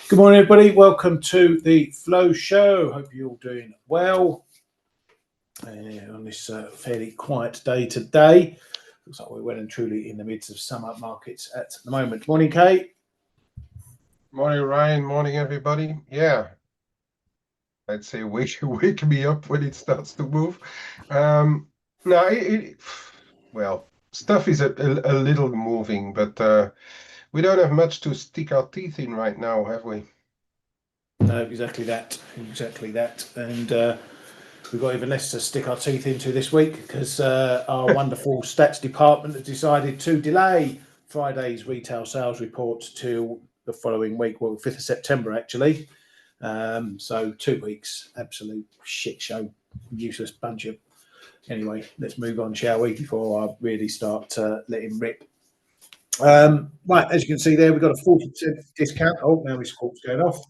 Good morning, everybody. Welcome to the Flow Show. Hope you're all doing well on this fairly quiet day today. Looks like we're well and truly in the midst of summer markets at the moment. Morning, Kate. Morning, Ryan. Morning, everybody. Yeah, I'd say wake me up when it starts to move. No, well, stuff is a little moving, but we don't have much to stick our teeth in right now, have we? No, exactly that. Exactly that. And we've got even less to stick our teeth into this week because our wonderful stats department has decided to delay Friday's retail sales report till the following week, well, 5th of September, actually. So 2 weeks, absolute shit show, useless bunch of. Anyway, let's move on, shall we, before I really start letting rip. Right, as you can see there, we've got a 40% discount. Oh, now my squawk's going off.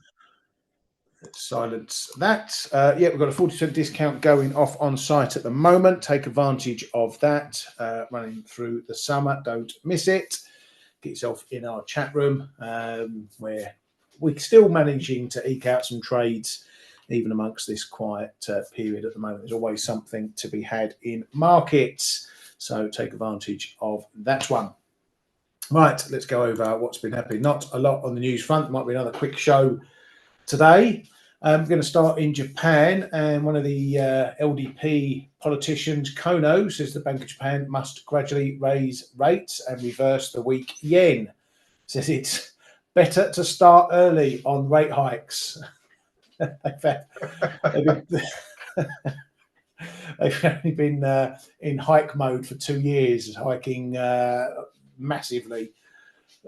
Let's silence that. Yeah, we've got a 40% discount going off on site at the moment. Take advantage of that running through the summer. Don't miss it. Get yourself in our chat room where we're still managing to eke out some trades even amongst this quiet period at the moment. There's always something to be had in markets, so take advantage of that one. Right, let's go over what's been happening. Not a lot on the news front. There might be another quick show today. I'm going to start in Japan, and one of the LDP politicians, Kono, says the Bank of Japan must gradually raise rates and reverse the weak yen. Says it's better to start early on rate hikes. They've only been in hike mode for 2 years, hiking massively.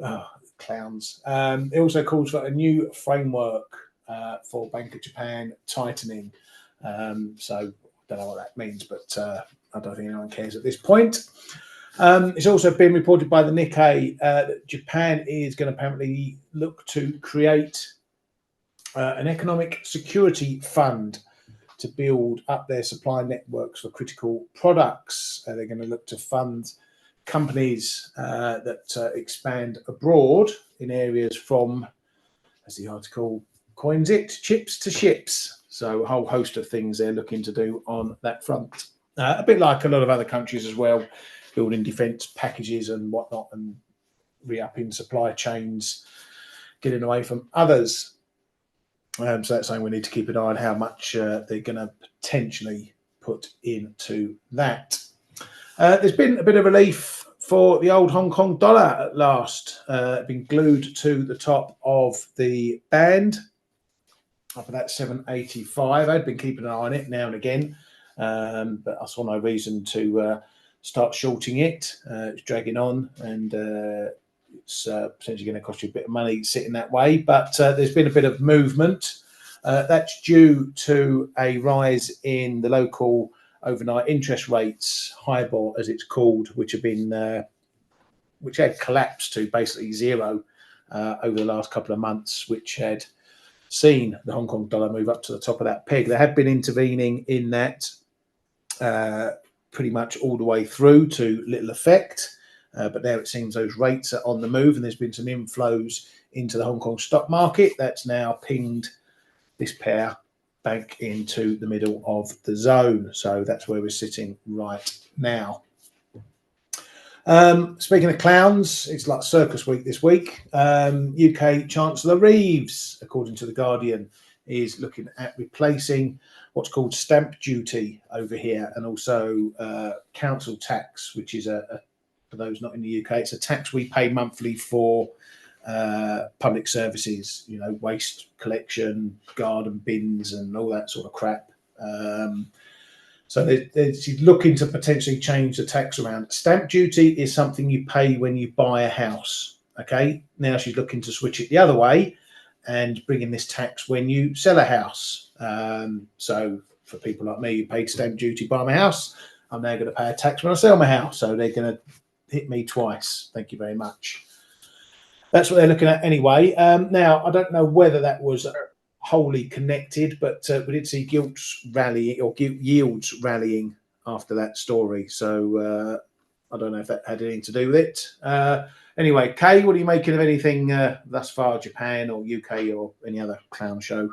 Oh, clowns. It also calls for a new framework for Bank of Japan tightening. So I don't know what that means, but I don't think anyone cares at this point. It's also been reported by the Nikkei that Japan is going to apparently look to create an economic security fund to build up their supply networks for critical products. They're going to look to fund companies that expand abroad in areas from, as the article coins it, chips to ships. So a whole host of things they're looking to do on that front. A bit like a lot of other countries as well, building defence packages and whatnot and re-upping supply chains, getting away from others. So that's something we need to keep an eye on how much they're going to potentially put into that. There's been a bit of relief for the old Hong Kong dollar at last. Been glued to the top of the band, up at that 785. I'd been keeping an eye on it now and again, but I saw no reason to start shorting it. It's dragging on, and it's potentially going to cost you a bit of money sitting that way. But there's been a bit of movement. That's due to a rise in the local overnight interest rates, HIBOR as it's called, which had collapsed to basically zero over the last couple of months, which had seen the Hong Kong dollar move up to the top of that peg. They had been intervening in that pretty much all the way through to little effect. But now it seems those rates are on the move, and there's been some inflows into the Hong Kong stock market. That's now pinged this pair back into the middle of the zone. So that's where we're sitting right now. Speaking of clowns, it's like circus week this week. UK Chancellor Reeves, according to The Guardian, is looking at replacing what's called stamp duty over here, and also council tax, which is for those not in the UK, it's a tax we pay monthly for public services, waste collection, garden bins, and all that sort of crap. So she's looking to potentially change the tax around. Stamp duty is something you pay when you buy a house. Okay, now she's looking to switch it the other way and bring in this tax when you sell a house. So for people like me who paid stamp duty buy my house, I'm now going to pay a tax when I sell my house. So they're going to hit me twice. Thank you very much. That's what they're looking at anyway. Now, I don't know whether that was wholly connected, but we did see yields rallying after that story. So I don't know if that had anything to do with it. Anyway, Kay, what are you making of anything thus far, Japan or UK or any other clown show?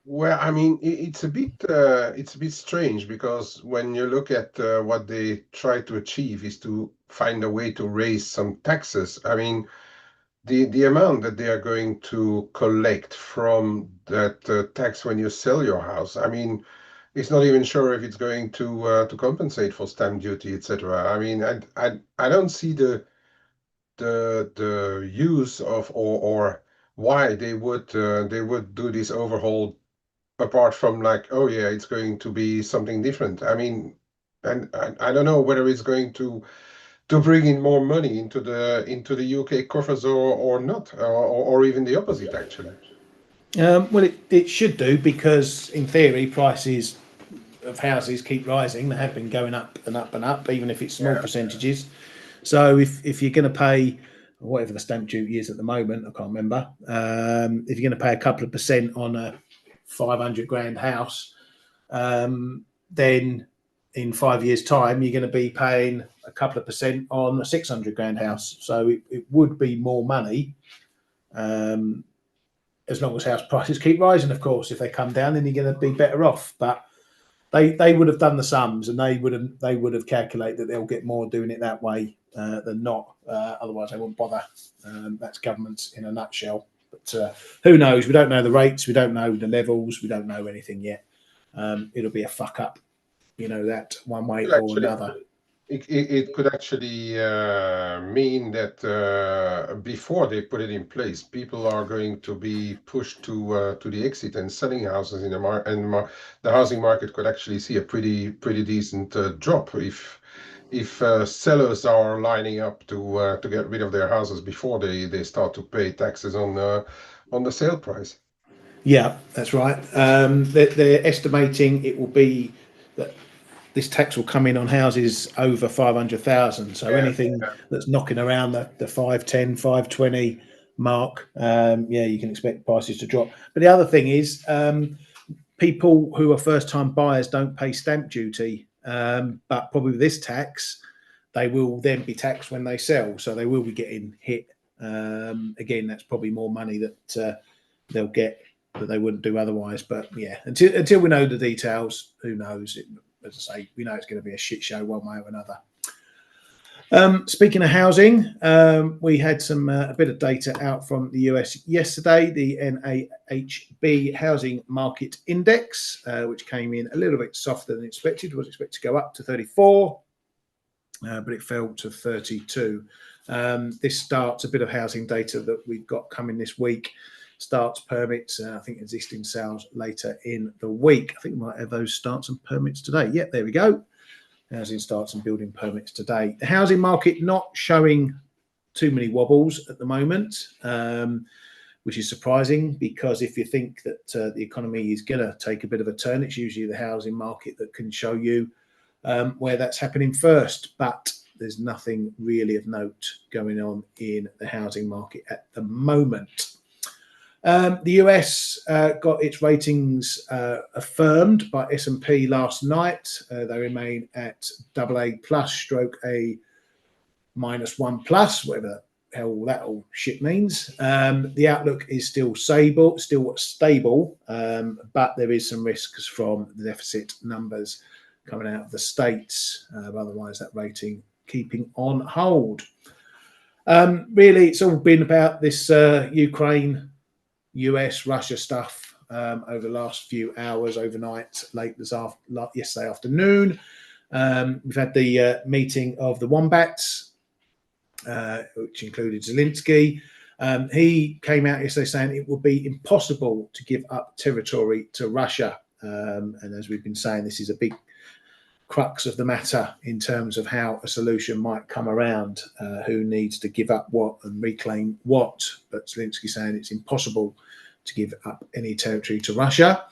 Well, I mean, it's a bit strange because when you look at what they try to achieve is to find a way to raise some taxes. I mean, the amount that they are going to collect from that tax when you sell your house, I mean, it's not even sure if it's going to compensate for stamp duty, etc. I mean, I don't see the use of or why they would do this overhaul apart from like, oh yeah, it's going to be something different. I mean, and I don't know whether it's going to bring in more money into the UK coffers or not, or even the opposite actually. Well, it should do, because in theory prices of houses keep rising. They have been going up and up and up, even if it's small Yeah, percentages. So if you're going to pay whatever the stamp duty is at the moment, I can't remember. If you're going to pay a couple of percent on a 500 grand house, then in 5 years' time you're going to be paying a couple of percent on a 600 grand house. So it would be more money, as long as house prices keep rising. Of course, if they come down, then you're going to be better off. But they would have done the sums, and they would have calculated that they'll get more doing it that way than not. Otherwise, they wouldn't bother. That's governments in a nutshell. But who knows? We don't know the rates. We don't know the levels. We don't know anything yet. It'll be a fuck up, that one way could or actually another. it could actually mean that before they put it in place, people are going to be pushed to the exit and selling houses in the housing market could actually see a pretty decent drop if sellers are lining up to get rid of their houses before they start to pay taxes on the sale price. Yeah, that's right. They're estimating it will be that this tax will come in on houses over 500,000. So Yeah, anything that's knocking around the 510, 520 mark, yeah, you can expect prices to drop. But the other thing is, people who are first time buyers don't pay stamp duty. But probably with this tax, they will then be taxed when they sell. So they will be getting hit. Again, that's probably more money that they'll get that they wouldn't do otherwise. But yeah, until we know the details, who knows? As I say, we know it's going to be a shit show one way or another. Speaking of housing, we had a bit of data out from the US yesterday, the NAHB Housing Market Index, which came in a little bit softer than expected. Was expected to go up to 34, but it fell to 32. This starts a bit of housing data that we've got coming this week. Starts, permits, I think existing sales later in the week. I think we might have those starts and permits today. Yep, there we go. Housing starts and building permits today. The housing market not showing too many wobbles at the moment, which is surprising, because if you think that the economy is going to take a bit of a turn, it's usually the housing market that can show you where that's happening first. But there's nothing really of note going on in the housing market at the moment. The US got its ratings affirmed by S&P last night. They remain at AA plus stroke A -1 plus, whatever the hell that all shit means. The outlook is still stable, but there is some risks from the deficit numbers coming out of the States. Otherwise, that rating keeping on hold. Really, it's all been about this Ukraine US Russia stuff over the last few hours, overnight, yesterday afternoon. We've had the meeting of the Wombats, which included Zelensky. He came out yesterday saying it would be impossible to give up territory to Russia. And as we've been saying, this is a big crux of the matter in terms of how a solution might come around, who needs to give up what and reclaim what. But Zelensky saying it's impossible to give up any territory to Russia.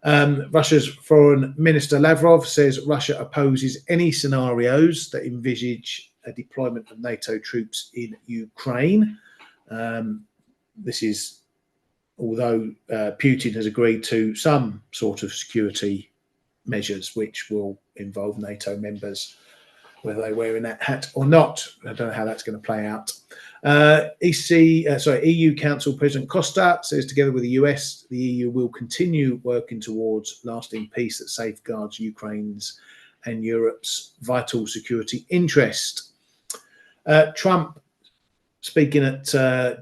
Russia's Foreign Minister Lavrov says Russia opposes any scenarios that envisage a deployment of NATO troops in Ukraine. This is although Putin has agreed to some sort of security measures which will involve NATO members whether they're wearing that hat or not. I don't know how that's going to play out. EU Council President Costa says together with the US, the EU will continue working towards lasting peace that safeguards Ukraine's and Europe's vital security interest. Trump, speaking before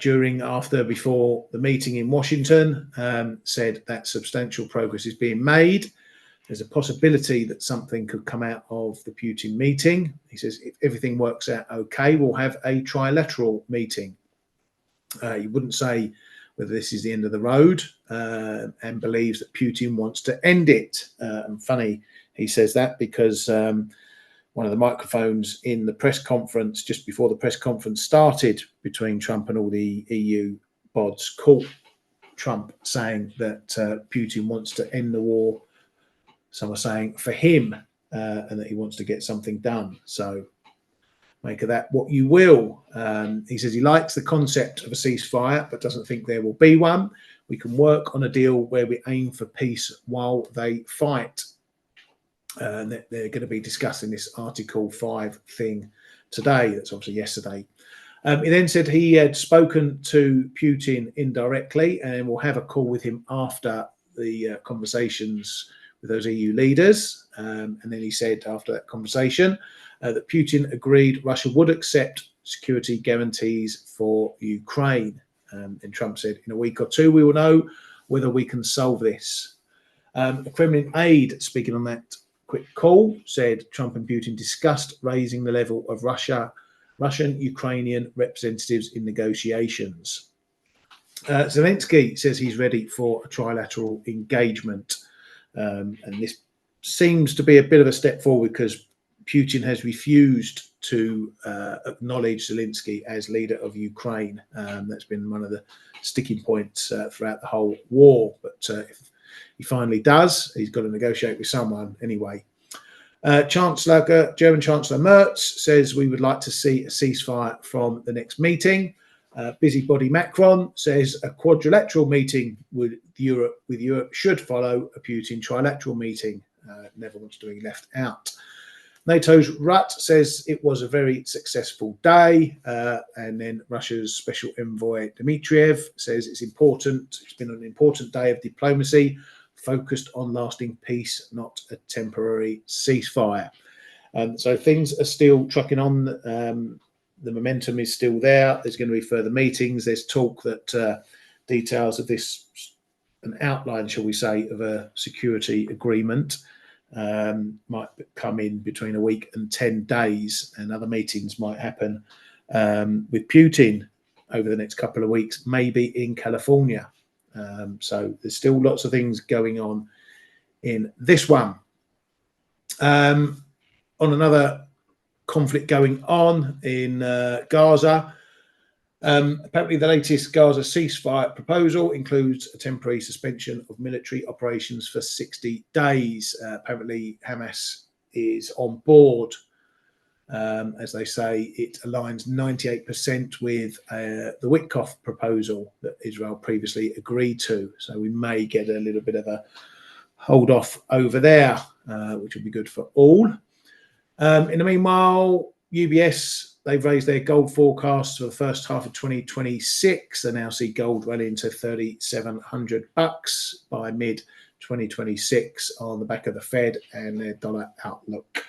the meeting in Washington, said that substantial progress is being made. There's a possibility that something could come out of the Putin meeting. He says, if everything works out okay, we'll have a trilateral meeting. He wouldn't say whether this is the end of the road, and believes that Putin wants to end it. And funny, he says that because one of the microphones in the press conference, just before the press conference started between Trump and all the EU bods, caught Trump saying that Putin wants to end the war. Some are saying for him, and that he wants to get something done. So make of that what you will. He says he likes the concept of a ceasefire, but doesn't think there will be one. We can work on a deal where we aim for peace while they fight. And they're going to be discussing this Article 5 thing today. That's obviously yesterday. He then said he had spoken to Putin indirectly and will have a call with him after the conversations with those EU leaders. And then he said after that conversation that Putin agreed Russia would accept security guarantees for Ukraine. And Trump said, in a week or two, we will know whether we can solve this. A Kremlin aide speaking on that quick call said Trump and Putin discussed raising the level of Russian-Ukrainian representatives in negotiations. Zelensky says he's ready for a trilateral engagement. And this seems to be a bit of a step forward because Putin has refused to acknowledge Zelensky as leader of Ukraine. That's been one of the sticking points throughout the whole war. But if he finally does, he's got to negotiate with someone anyway. German Chancellor Merz says we would like to see a ceasefire from the next meeting. Busybody Macron says a quadrilateral meeting with Europe should follow a Putin trilateral meeting. Never wants to be left out. NATO's Rutte says it was a very successful day. And then Russia's Special Envoy Dmitriev says it's been an important day of diplomacy focused on lasting peace, not a temporary ceasefire. So things are still trucking on. The momentum is still there. There's going to be further meetings. There's talk that details of this, an outline, shall we say, of a security agreement might come in between a week and 10 days, and other meetings might happen with Putin over the next couple of weeks, maybe in California. So there's still lots of things going on in this one. On another conflict going on in Gaza, apparently the latest Gaza ceasefire proposal includes a temporary suspension of military operations for 60 days. Apparently Hamas is on board. As they say, it aligns 98% with the Witkoff proposal that Israel previously agreed to. So we may get a little bit of a hold off over there, which will be good for all. In the meanwhile, UBS, they've raised their gold forecast for the first half of 2026. They now see gold rallying to $3,700 by mid 2026 on the back of the Fed and their dollar outlook.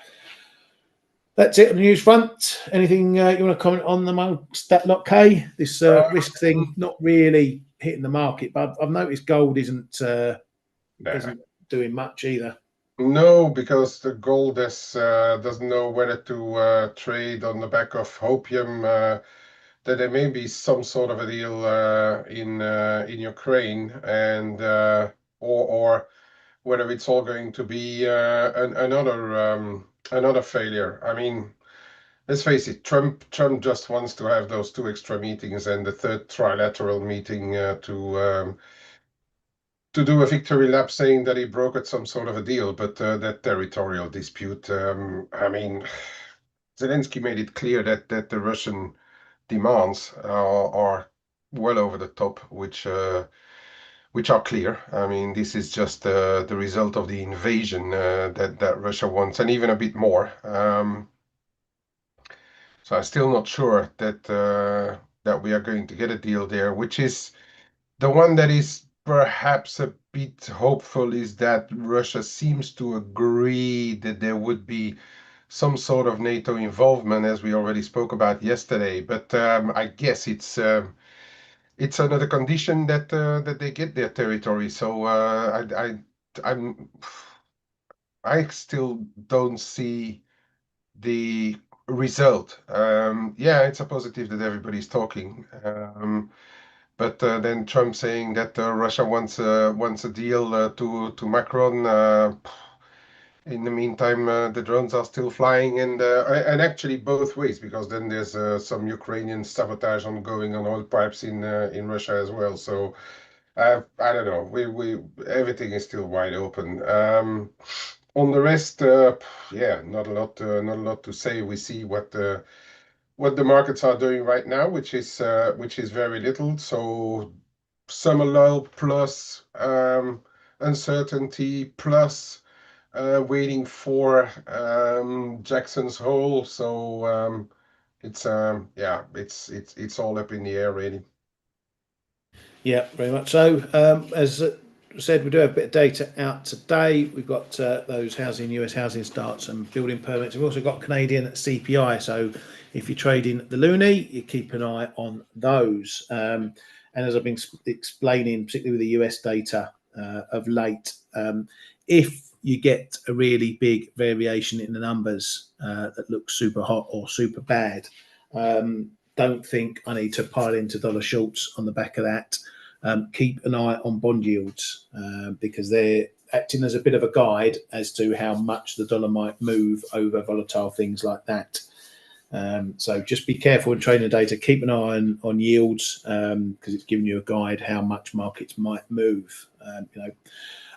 That's it on the news front. Anything you want to comment on amongst that lot, Kay? This risk thing not really hitting the market, but I've noticed gold isn't doing much either. No, because the gold doesn't know whether to trade on the back of hopium, that there may be some sort of a deal in Ukraine, and or whether it's all going to be another failure. I mean, let's face it, Trump just wants to have those two extra meetings and the third trilateral meeting to do a victory lap, saying that he brokered some sort of a deal. But that territorial dispute, I mean, Zelensky made it clear that the Russian demands are well over the top, which are clear. I mean, this is just the result of the invasion that Russia wants, and even a bit more. So I'm still not sure that that we are going to get a deal there, which is the one that is perhaps a bit hopeful is that Russia seems to agree that there would be some sort of NATO involvement, as we already spoke about yesterday. But I guess it's another condition that they get their territory. So I'm I still don't see the result. Yeah, it's a positive that everybody's talking. But then Trump saying that Russia wants a deal to Macron. In the meantime, the drones are still flying, and actually both ways, because then there's some Ukrainian sabotage ongoing on oil pipes in Russia as well. So I don't know. We everything is still wide open. On the rest, yeah, not a lot to say. We see what the markets are doing right now, which is very little. So summer lull plus uncertainty plus waiting for Jackson's Hole. So it's yeah, it's all up in the air really. Yeah, very much so. As said, we do have a bit of data out today. We've got those US housing starts and building permits. We've also got Canadian CPI. So if you're trading the loonie, you keep an eye on those. And as I've been explaining, particularly with the US data of late, if you get a really big variation in the numbers that looks super hot or super bad, don't think I need to pile into dollar shorts on the back of that. Keep an eye on bond yields because they're acting as a bit of a guide as to how much the dollar might move over volatile things like that. So just be careful in trading data. Keep an eye on yields because it's giving you a guide how much markets might move.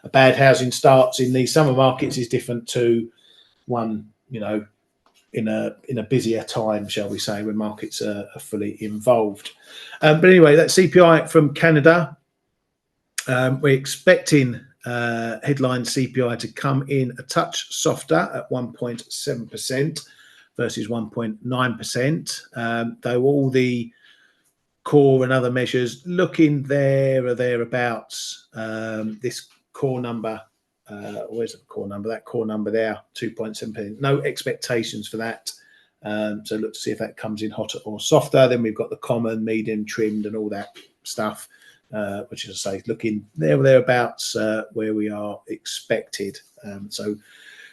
A bad housing starts in these summer markets is different to one, in a busier time, shall we say, when markets are fully involved. But anyway, that CPI from Canada, we're expecting headline CPI to come in a touch softer at 1.7% versus 1.9%, though all the core and other measures looking there or thereabouts. This core number, where's the core number? That core number there, 2.7%. No expectations for that. So look to see if that comes in hotter or softer. Then we've got the common, medium, trimmed, and all that stuff, which is, I say, looking there or thereabouts where we are expected. So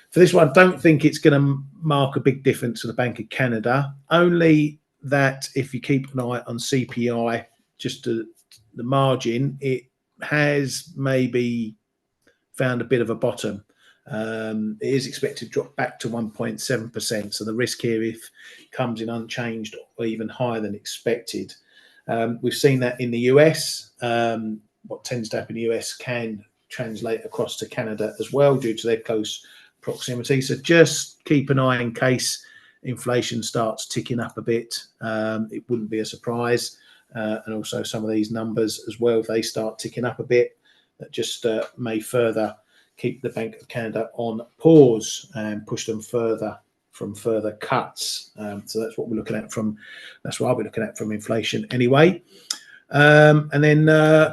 for this one, I don't think it's going to mark a big difference for the Bank of Canada. Only that if you keep an eye on CPI, just the margin, it has maybe found a bit of a bottom. It is expected to drop back to 1.7%. So the risk here, if it comes in unchanged or even higher than expected. We've seen that in the US. What tends to happen in the US can translate across to Canada as well due to their close proximity. So just keep an eye in case inflation starts ticking up a bit. It wouldn't be a surprise. And also some of these numbers as well, if they start ticking up a bit, that just may further keep the Bank of Canada on pause and push them further from further cuts. So that's what we're looking at that's what I'll be looking at from inflation anyway. And then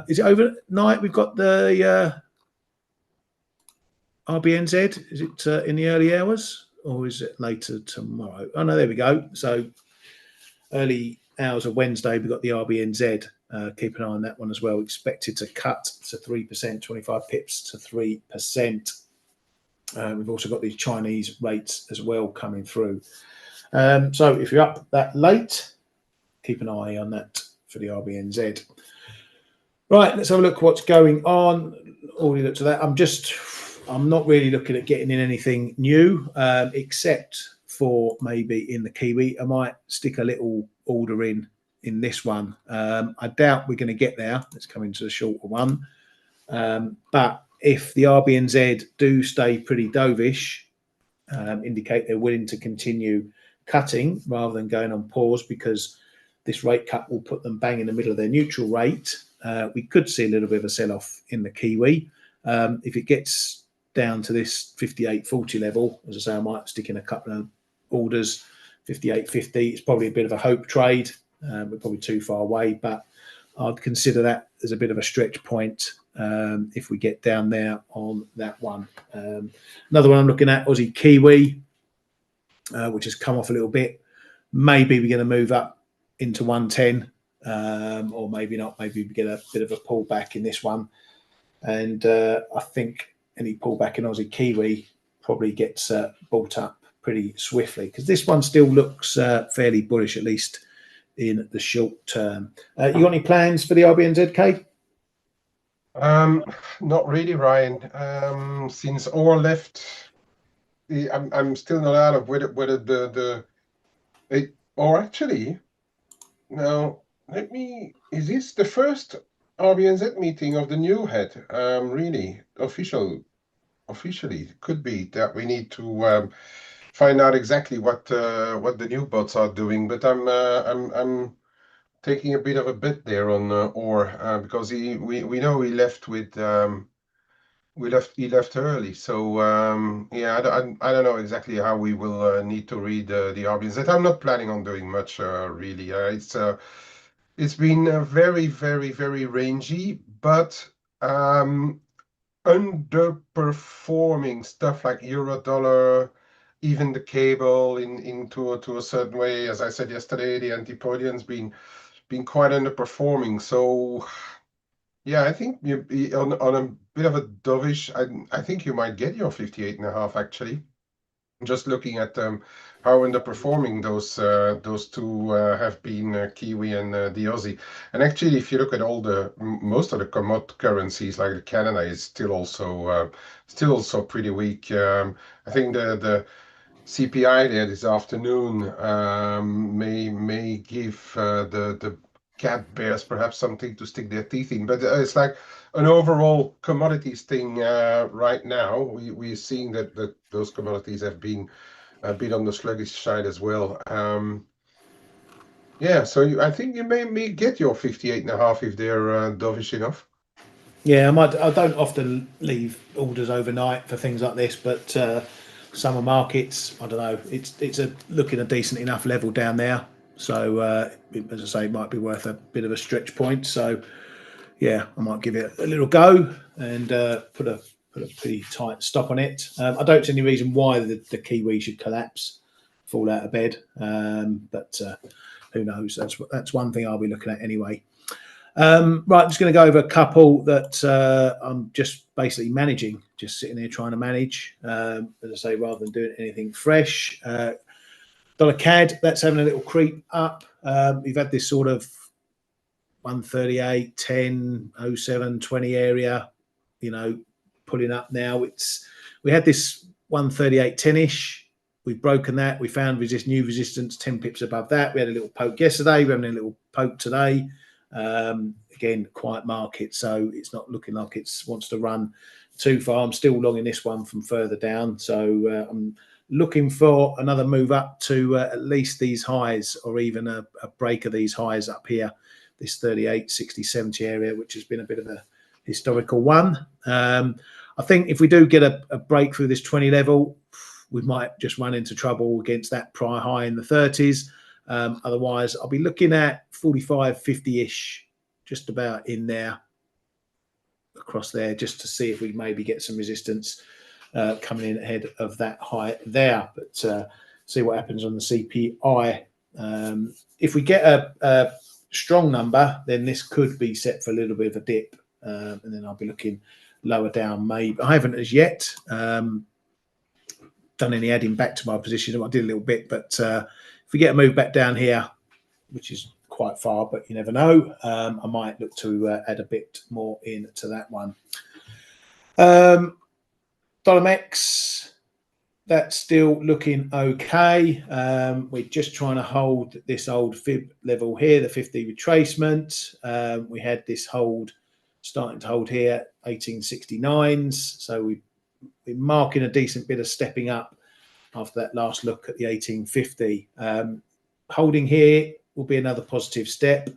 is it overnight? We've got the RBNZ. Is it in the early hours or is it later tomorrow? Oh no, there we go. So early hours of Wednesday, we've got the RBNZ. Keep an eye on that one as well. Expected to cut to 3%, 25 pips to 3%. We've also got these Chinese rates as well coming through. So if you're up that late, keep an eye on that for the RBNZ. Right, let's have a look at what's going on. Already looked at that. I'm not really looking at getting in anything new, except for maybe in the Kiwi. I might stick a little order in this one. I doubt we're going to get there. Let's come into the shorter one. But if the RBNZ do stay pretty dovish, indicate they're willing to continue cutting rather than going on pause, because this rate cut will put them bang in the middle of their neutral rate. We could see a little bit of a sell-off in the Kiwi. If it gets down to this 58.40 level, as I say, I might stick in a couple of orders. 58.50. It's probably a bit of a hope trade. We're probably too far away, but I'd consider that as a bit of a stretch point if we get down there on that one. Another one I'm looking at, Aussie Kiwi, which has come off a little bit. Maybe we're going to move up into 110, or maybe not. Maybe we get a bit of a pullback in this one. And I think any pullback in Aussie Kiwi probably gets bought up pretty swiftly, because this one still looks fairly bullish, at least in the short term. You got any plans for the RBNZ, Not really, Ryan. Since Orr left, I'm still not out of whether or actually, now is this the first RBNZ meeting of the new head? Really officially, it could be that we need to find out exactly what the new bots are doing. But I'm taking a bit of a bet there on Orr because we know he left with he left early. So yeah, I don't know exactly how we will need to read the RBNZ. I'm not planning on doing much really. It's been very very rangy, but underperforming stuff like euro dollar, even the cable into to a certain way. As I said yesterday, the antipodian's been quite underperforming. So yeah, I think on a bit of a dovish, I think you might get your 58.5 actually. Just looking at how underperforming those two have been, Kiwi and the Aussie. And actually, if you look at all most of the commodity currencies, like the Canada is still also pretty weak. I think the CPI there this afternoon may give the cat bears perhaps something to stick their teeth in, but it's like an overall commodities thing right now. We're seeing that those commodities have been a bit on the sluggish side as well. Yeah, so I think you may get your 58.5 if they're dovish enough. Yeah, I don't often leave orders overnight for things like this, but summer markets, I don't know. It's looking a decent enough level down there. So as I say, it might be worth a bit of a stretch point. So yeah, I might give it a little go and put a pretty tight stop on it. I don't see any reason why the Kiwi should collapse, fall out of bed. But who knows? That's one thing I'll be looking at anyway. Right, I'm just going to go over a couple that I'm just basically managing, just sitting there trying to manage. As I say, rather than doing anything fresh. Dollar CAD, that's having a little creep up. We've had this sort of 138, 10, 07, 20 area, pulling up now. We had this 138, 10-ish. We've broken that. We found new resistance 10 pips above that. We had a little poke yesterday. We're having a little poke today. Again, quiet market, so it's not looking like it wants to run too far. I'm still long in this one from further down, so I'm looking for another move up to at least these highs, or even a break of these highs up here, this 38, 60, 70 area, which has been a bit of a historical one. I think if we do get a break through this 20 level, we might just run into trouble against that prior high in the 30s. Otherwise, I'll be looking at 45, 50-ish, just about in there, across there, just to see if we maybe get some resistance coming in ahead of that high there. But see what happens on the CPI. If we get a strong number, then this could be set for a little bit of a dip, and then I'll be looking lower down. Maybe I haven't as yet done any adding back to my position. I did a little bit, but if we get a move back down here, which is quite far, but you never know, I might look to add a bit more into that one. Dollar MEX, that's still looking okay. We're just trying to hold this old fib level here, the 50 retracement. We had this starting to hold here, 1869s. So we're marking a decent bit of stepping up after that last look at the 1850. Holding here will be another positive step.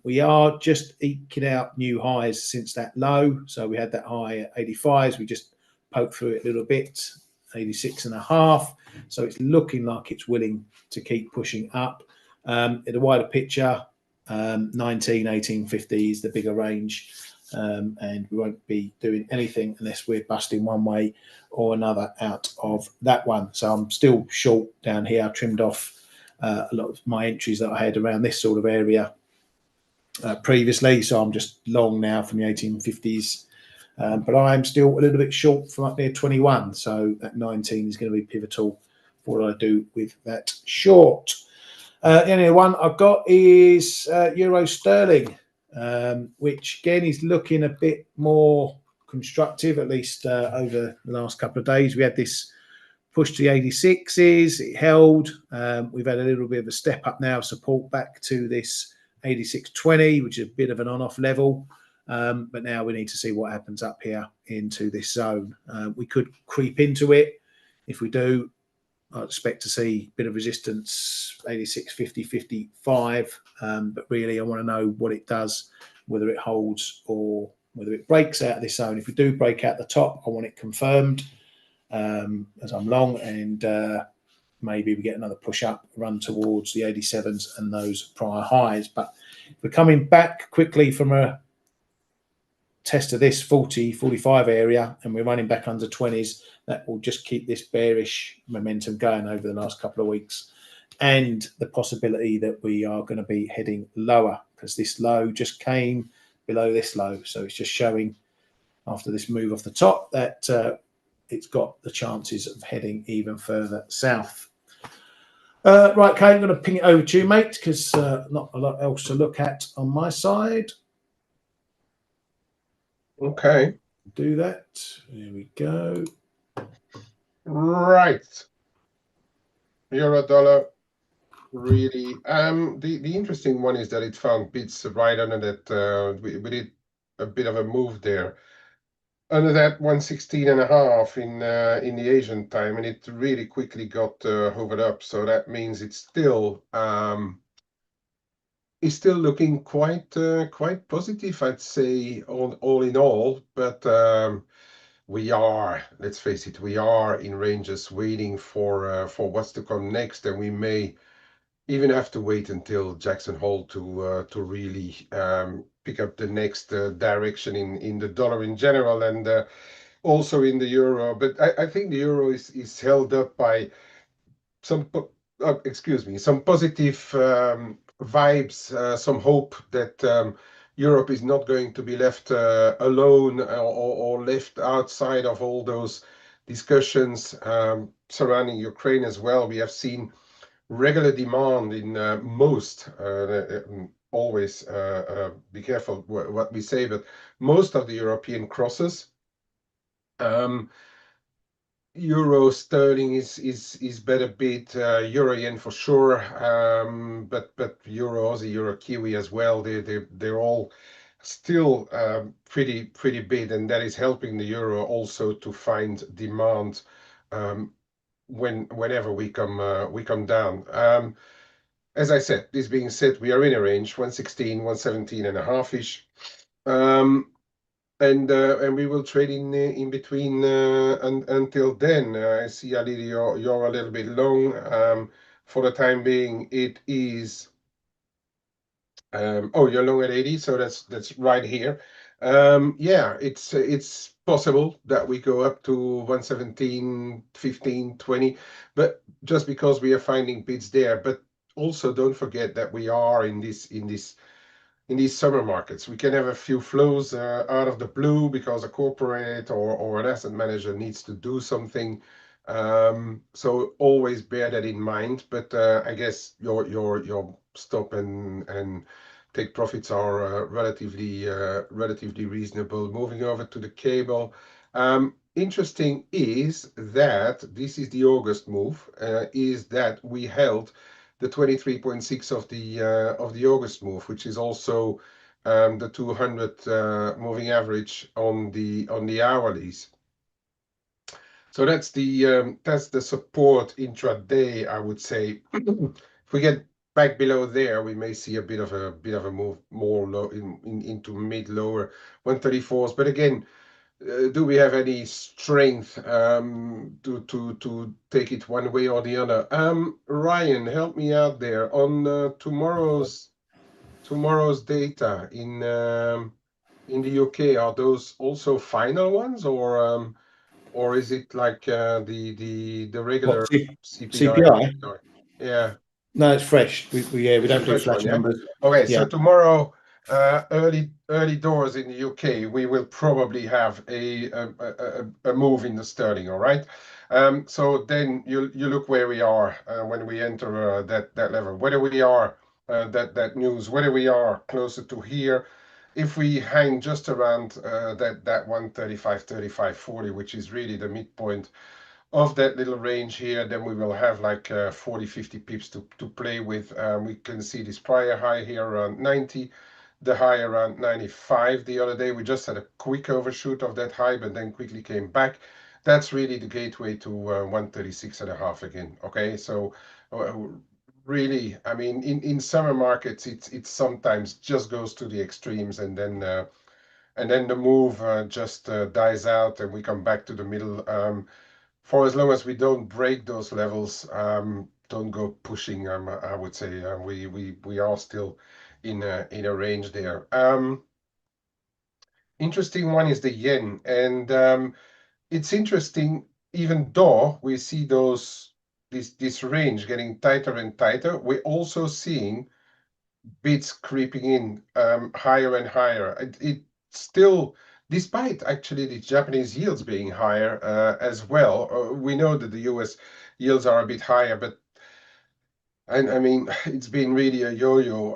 We are just eking out new highs since that low. So we had that high at 85s. We just poked through it a little bit, 86.5. So it's looking like it's willing to keep pushing up. In a wider picture, 19, 18, 50 is the bigger range. And we won't be doing anything unless we're busting one way or another out of that one. So I'm still short down here. I trimmed off a lot of my entries that I had around this sort of area previously. So I'm just long now from the 1850s. But I am still a little bit short from up near 21. So that 19 is going to be pivotal for what I do with that short. The only one I've got is Euro Sterling, which again is looking a bit more constructive, at least over the last couple of days. We had this push to the 86s, it held. We've had a little bit of a step up now, support back to this 86.20, which is a bit of an on-off level. But now we need to see what happens up here into this zone. We could creep into it. If we do, I expect to see a bit of resistance, 86, 50, 55. But really, I want to know what it does, whether it holds or whether it breaks out of this zone. If we do break out the top, I want it confirmed as I'm long, and maybe we get another push up, run towards the 87s and those prior highs. But if we're coming back quickly from a test of this 40, 45 area and we're running back under 20s, that will just keep this bearish momentum going over the last couple of weeks, and the possibility that we are going to be heading lower because this low just came below this low. So it's just showing after this move off the top that it's got the chances of heading even further south. Right, Kate, I'm going to ping it over to you, mate, because not a lot else to look at on my side. Okay. Do that. There we go. Right. Euro dollar. Really. The interesting one is that it found bids right under that. We did a bit of a move there under that 116.5 in the Asian time, and it really quickly got hovered up. So that means it's still looking quite positive, I'd say, all in all. But let's face it, we are in ranges waiting for what's to come next, and we may even have to wait until Jackson Hole to really pick up the next direction in the dollar in general, and also in the euro. But I think the euro is held up by some some positive vibes, some hope that Europe is not going to be left alone or left outside of all those discussions surrounding Ukraine as well. We have seen regular demand in most, always be careful what we say, but most of the European crosses. Euro sterling is better bid, euro yen for sure, but euro Aussie, euro Kiwi as well. They're all still pretty bid, and that is helping the euro also to find demand whenever we come down. As I said, this being said, we are in a range 116, 117 and a half ish. And we will trade in between until then. I see, Ali, you're a little bit long. For the time being, it is. Oh, you're long at 80, so that's right here. Yeah, it's possible that we go up to 117, 15, 20, but just because we are finding bids there. But also don't forget that we are in these summer markets. We can have a few flows out of the blue because a corporate or an asset manager needs to do something. So always bear that in mind. But I guess your stop and take profits are relatively reasonable. Moving over to the cable. Interesting is that this is the August move. Is that we held the 23.6 of the August move, which is also the 200 moving average on the hourlies. So that's the support intraday, I would say. If we get back below there, we may see a bit of a move more low into mid lower 134s. But again, do we have any strength to take it one way or the other? Ryan, help me out there on tomorrow's data in the UK. Are those also final ones, or is it like the What, regular CPI or CPI? PPI? Yeah. No, it's fresh. We It's a don't do fresh flash one, yeah? numbers. Okay, so Yeah. tomorrow, early doors in the UK, we will probably have a move in the sterling, all right? So then you look where we are when we enter that level, whether we are that news, whether we are closer to here. If we hang just around that 135, 35, 40, which is really the midpoint of that little range here, then we will have like 40, 50 pips to play with. We can see this prior high here around 90, the high around 95 the other day. We just had a quick overshoot of that high, but then quickly came back. That's really the gateway to 136.5 again. Okay, so uh, really, I mean, in summer markets, it sometimes just goes to the extremes, and then the move just dies out, and we come back to the middle. For as long as we don't break those levels, don't go pushing. I would say we are still in a range there. Interesting one is the yen, and it's interesting. Even though we see this range getting tighter and tighter, we're also seeing bids creeping in higher and higher. It still, despite actually the Japanese yields being higher as well, we know that the US yields are a bit higher, but I mean, it's been really a yo-yo.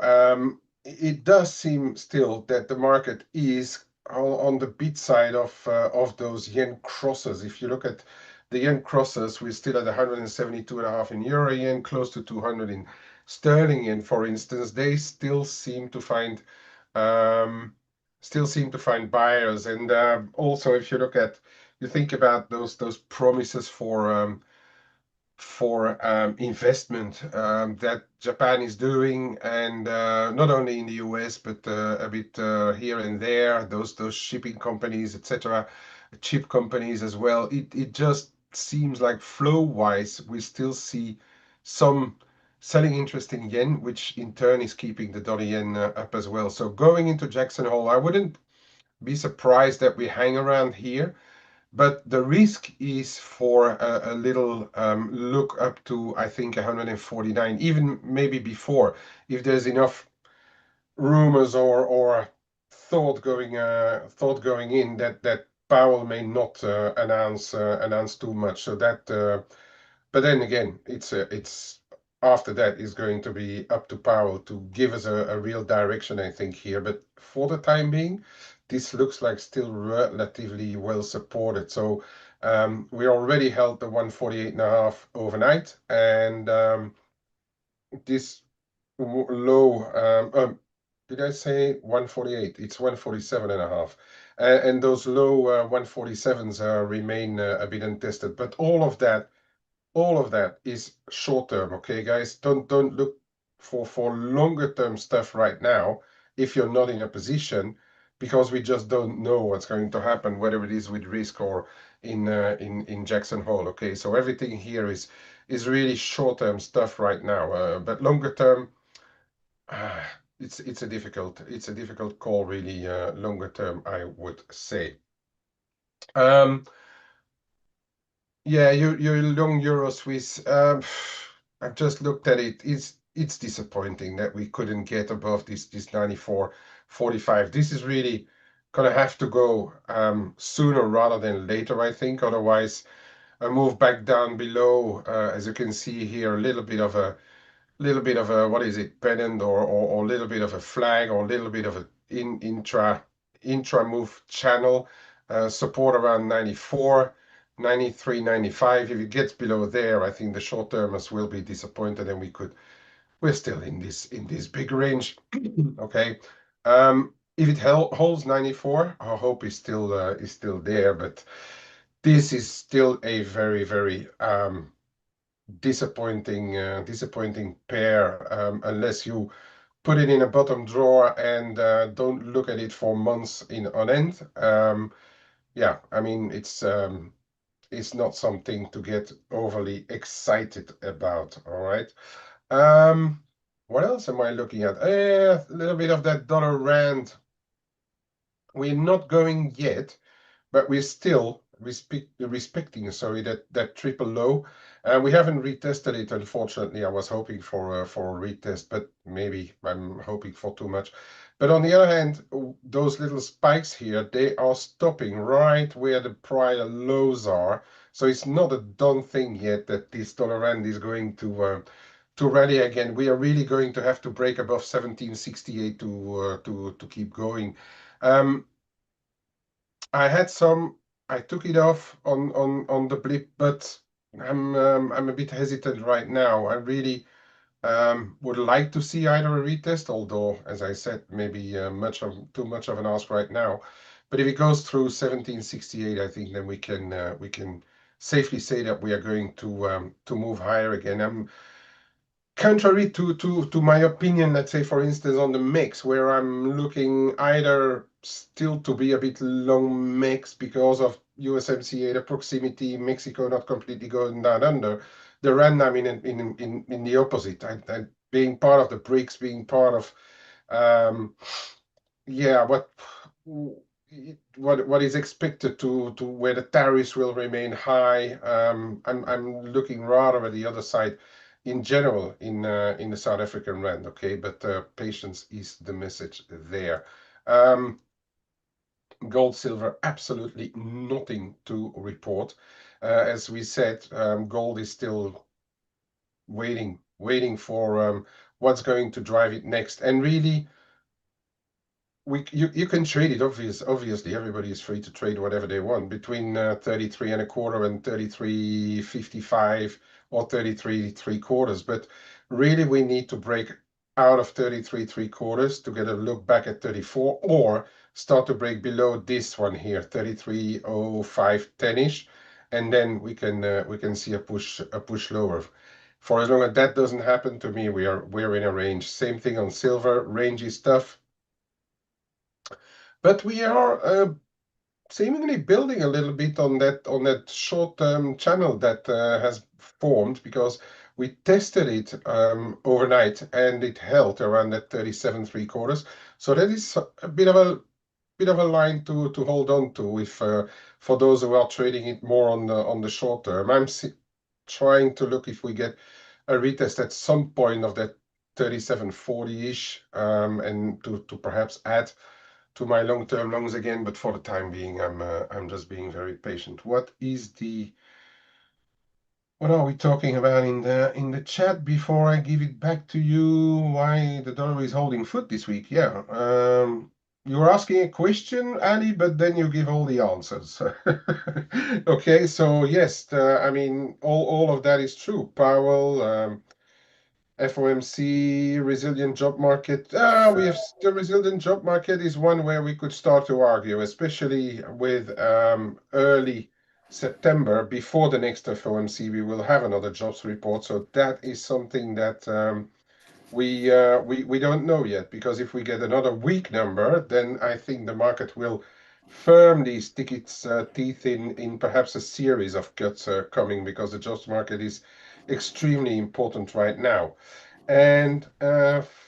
It does seem still that the market is on the bid side of those yen crosses. If you look at the yen crosses, we're still at 172.5 in euro yen, close to 200 in sterling yen, for instance. They um, still seem to find buyers. And also, if you look at, you think about those promises for investment that Japan is doing, and not only in the US but a bit here and there. Those shipping companies, etc., chip companies as well. It just seems like flow-wise, we still see some selling interest in yen, which in turn is keeping the dollar yen up as well. So going into Jackson Hole, I wouldn't be surprised that we hang around here. But the risk is for a little look up to, I think, 149, even maybe before, if there's enough rumors or thought going in that Powell may not announce too much. So that, but then again, it's after that is going to be up to Powell to give us a real direction, I think, here. But for the time being, this looks like still relatively well supported. So we already held the 148.5 overnight, and this low, did I say 148? It's 147.5. And those low 147s remain a bit untested. But all of that is short term, okay, guys? Don't look for longer term stuff right now if you're not in a position, because we just don't know what's going to happen, whether it is with risk or in Jackson Hole. Okay, so everything here is really short term stuff right now, but longer term, it's a difficult call, really. Longer term, I would say. Um, Yeah, your long Euro Swiss. I've just looked at it. It's disappointing that we couldn't get above this 94.45. This is really gonna have to go sooner rather than later, I think. Otherwise, a move back down below, as you can see here, a little bit of a, what is it, pennant, or a little bit of a flag, or a little bit of a intra move channel, support around 94, 93, 95. If it gets below there, I think the short termers will be disappointed, and we're still in this big range. Okay. If it holds 94, our hope is still there, but this is still a very, very disappointing pair, unless you put it in a bottom drawer and don't look at it for months on end. yeah, I mean, it's not something to get overly excited about. All right. What else am I looking at? A little bit of that dollar rand. We're not going yet, but we're still respecting, sorry, that triple low. We haven't retested it, unfortunately. I was hoping for a retest, but maybe I'm hoping for too much. But on the other hand, those little spikes here, they are stopping right where the prior lows are. So it's not a done thing yet that this dollar rand is going to rally again. We are really going to have to break above 1768 to keep going. Um, I had some. I took it off on the blip, but I'm a bit hesitant right now. I really would like to see either a retest, although as I said, maybe too much of an ask right now. But if it goes through 1768, I think then we can safely say that we are going to move higher again. Contrary to my opinion, let's say, for instance, on the mix, where I'm looking either still to be a bit long mix because of USMCA, the proximity, Mexico not completely going down under, the rand I'm in the opposite. I being part of the BRICS, being part of yeah, what is expected to where the tariffs will remain high. I'm looking rather at the other side in general in the South African rand, okay? But patience is the message there. Um, Gold, silver, absolutely nothing to report. As we said, gold is still waiting for what's going to drive it next. And really, you can trade it. Obviously, everybody is free to trade whatever they want between 33 and a quarter and 33.55 or 33 three quarters. But really, we need to break out of 33 three quarters to get a look back at 34, or start to break below this one here, 33.0510-ish, and then we can see a push lower. For as long as that doesn't happen, to me, we're in a range. Same thing on silver. Range is tough. But we are seemingly building a little bit on that short-term channel that has formed, because we tested it overnight and it held around that 37 three quarters. So that is a bit of a line to hold on to if for those who are trading it more on the short term. I'm trying to look if we get a retest at some point of that 37.40-ish, and to perhaps add to my long-term longs again, but for the time being, I'm just being very patient. What are we talking about in the chat before I give it back to you? Why the dollar is holding foot this week? Yeah, you were asking a question, Ali, but then you give all the answers. Okay, so yes, I mean all of that is true. Powell. FOMC, resilient job market. We have the resilient job market is one where we could start to argue, especially with early September, before the next FOMC, we will have another jobs report. So that is something that we don't know yet, because if we get another weak number, then I think the market will firmly stick its teeth in perhaps a series of cuts coming, because the jobs market is extremely important right now. And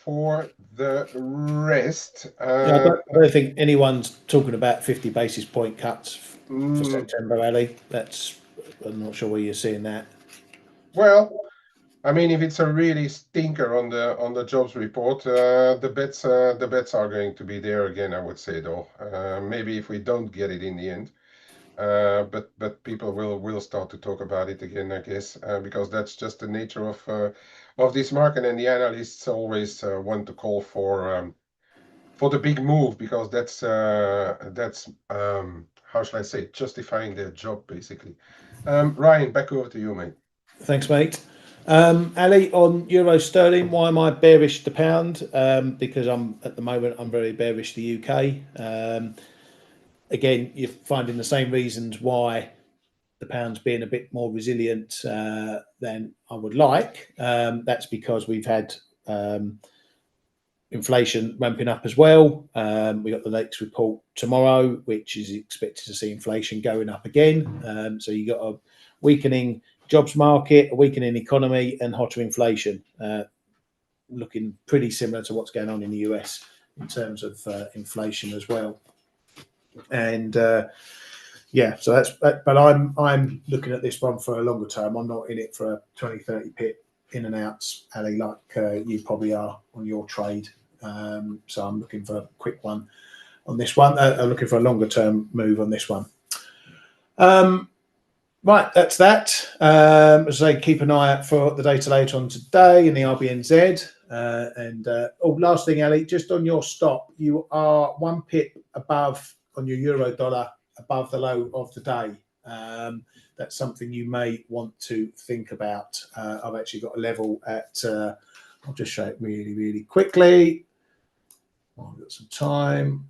for the rest, Yeah, I don't think anyone's talking about 50 basis point cuts for mm, September, Ali. I'm not sure where you're seeing that. well, I mean, if it's a really stinker on the jobs report, the bets are going to be there again, I would say, though. Maybe if we don't get it in the end, but people will start to talk about it again, I guess, because that's just the nature of this market, and the analysts always want to call for the big move, because that's how shall I say, justifying their job basically. Ryan, back over to you, mate. Thanks, mate. Ali, on euro sterling, why am I bearish the pound? Because at the moment I'm very bearish the UK. Again, you're finding the same reasons why the pound's being a bit more resilient than I would like. That's because we've had inflation ramping up as well. We got the latest report tomorrow, which is expected to see inflation going up again. So you got a weakening jobs market, a weakening economy, and hotter inflation, looking pretty similar to what's going on in the US in terms of inflation as well. And yeah, so that's. But I'm looking at this one for a longer term. I'm not in it for a 20, 30 pip in and outs, Ali, like you probably are on your trade. So I'm looking for a quick one on this one. I'm looking for a longer term move on this one. Right, that's that. As I say, keep an eye out for the data later on today in the RBNZ. Last thing, Ali, just on your stop, you are 1 pip above on your euro dollar above the low of the day. That's something you may want to think about. I've actually got a level at, I'll just show it really, really quickly. I've got some time.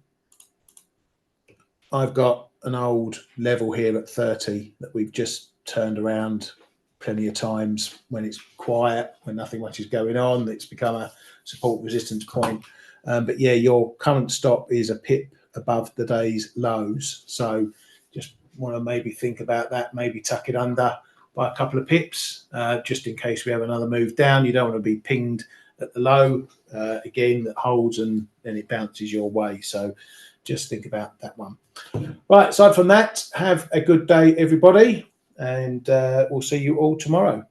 I've got an old level here at 30 that we've just turned around plenty of times when it's quiet, when nothing much is going on. It's become a support resistance point. But yeah, your current stop is a pip above the day's lows. So just want to maybe think about that, maybe tuck it under by a couple of pips, just in case we have another move down. You don't want to be pinged at the low again that holds and then it bounces your way. So just think about that one. Right, aside from that, have a good day, everybody, and we'll see you all tomorrow.